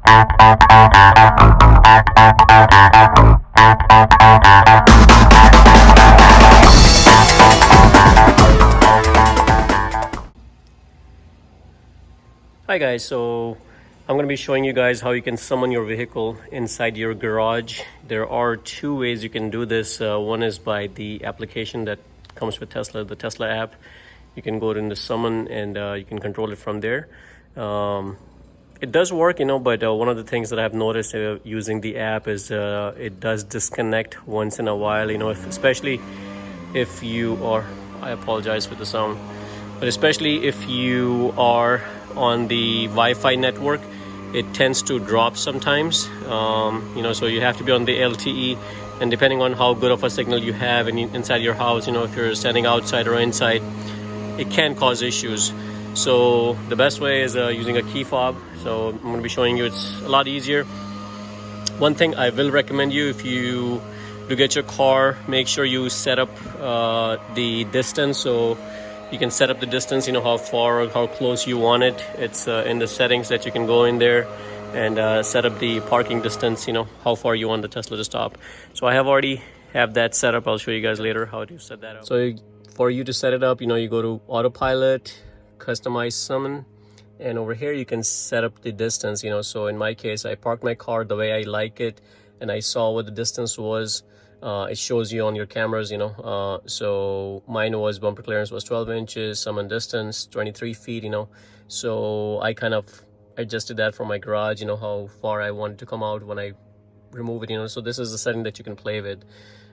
Hi guys, so I'm going to be showing you guys how you can summon your vehicle inside your garage. There are two ways you can do this. One is by the application that comes with Tesla, the Tesla app. You can go in the summon and you can control it from there. It does work, but one of the things that I've noticed using the app is it does disconnect once in a while, especially if you are, I apologize for the sound, but especially if you are on the Wi-Fi network, it tends to drop sometimes. So you have to be on the LTE, and depending on how good of a signal you have inside your house, if you're standing outside or inside, it can cause issues. So the best way is using a KeyFob. So I'm going to be showing you, it's a lot easier. One thing I will recommend you, if you do get your car, make sure you set up the distance. So you can set up the distance, how far or how close you want it. It's in the settings that you can go in there and set up the parking distance, how far you want the Tesla to stop. So I have already have that set up. I'll show you guys later how to set that up. So for you to set it up, you go to autopilot, customize summon, and over here you can set up the distance. So in my case, I parked my car the way I like it, and I saw what the distance was. It shows you on your cameras, so mine was bumper clearance was 12 inches, summon distance 23 feet, so I kind of adjusted that for my garage, how far I wanted to come out when I remove it, so this is the setting that you can play with.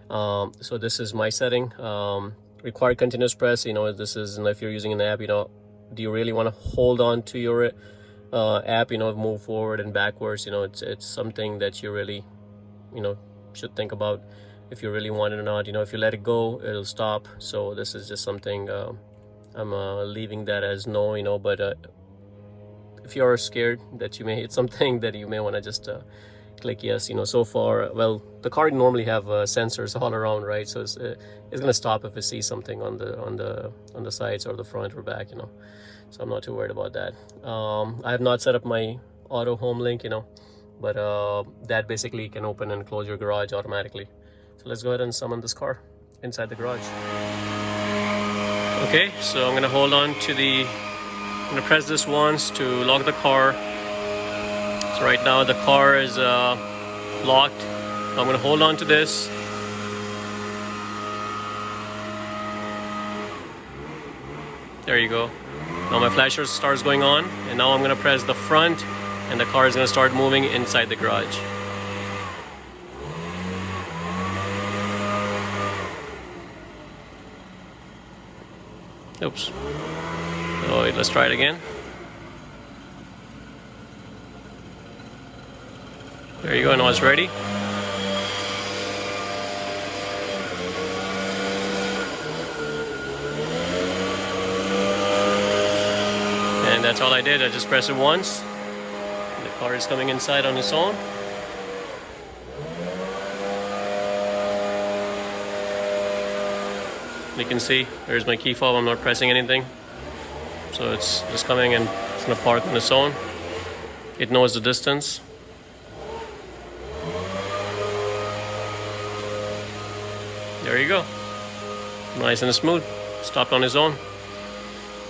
So this is my setting. Required continuous press, this is, if you're using an app, do you really want to hold on to your app, move forward and backwards? It's something that you really should think about if you really want it or not. If you let it go, it'll stop. So this is just something I'm leaving that as no, but if you're scared that you may hit something, that you may want to just click yes. So far, well, the car normally have sensors all around, right? So it's gonna stop if it sees something on the sides or the front or back, so I'm not too worried about that. I have not set up my auto home link, but that basically can open and close your garage automatically. So let's go ahead and summon this car inside the garage. Okay, so I'm gonna hold on to I'm gonna press this once to lock the car. So right now the car is locked. I'm gonna hold on to this. There you go. Now my flasher starts going on, and now I'm gonna press the front, and the car is gonna start moving inside the garage. Oops. So let's try it again. There you go, now it's ready. And that's all I did. I just pressed it once. The car is coming inside on its own. You can see there's my key fob. I'm not pressing anything, so it's just coming and it's gonna park on its own. It knows the distance. There you go, nice and smooth, stopped on its own.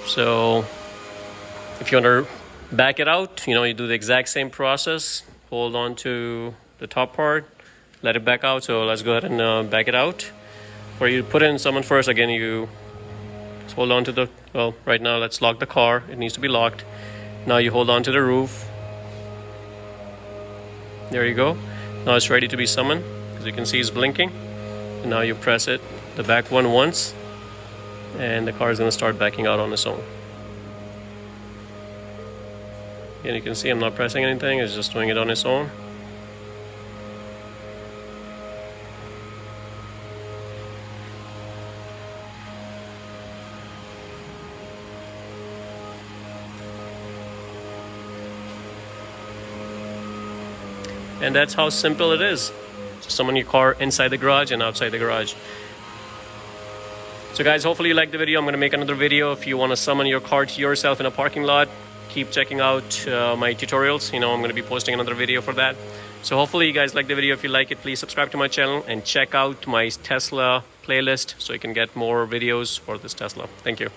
So if you want to back it out, you do the exact same process. Hold on to the top part, let it back out. So let's go ahead and back it out. Or you put in summon first. Again, you just hold on to right now let's lock the car. It needs to be locked. Now you hold on to the roof. There you go. Now it's ready to be summoned. As you can see, it's blinking. And now you press it, the back one once, and the car is going to start backing out on its own. And you can see I'm not pressing anything, it's just doing it on its own. And that's how simple it is. Just summon your car inside the garage and outside the garage. So guys, hopefully you liked the video. I'm going to make another video. If you want to summon your car to yourself in a parking lot, keep checking out my tutorials. I'm going to be posting another video for that. So hopefully you guys like the video. If you like it, please subscribe to my channel and check out my Tesla playlist so you can get more videos for this Tesla. Thank you.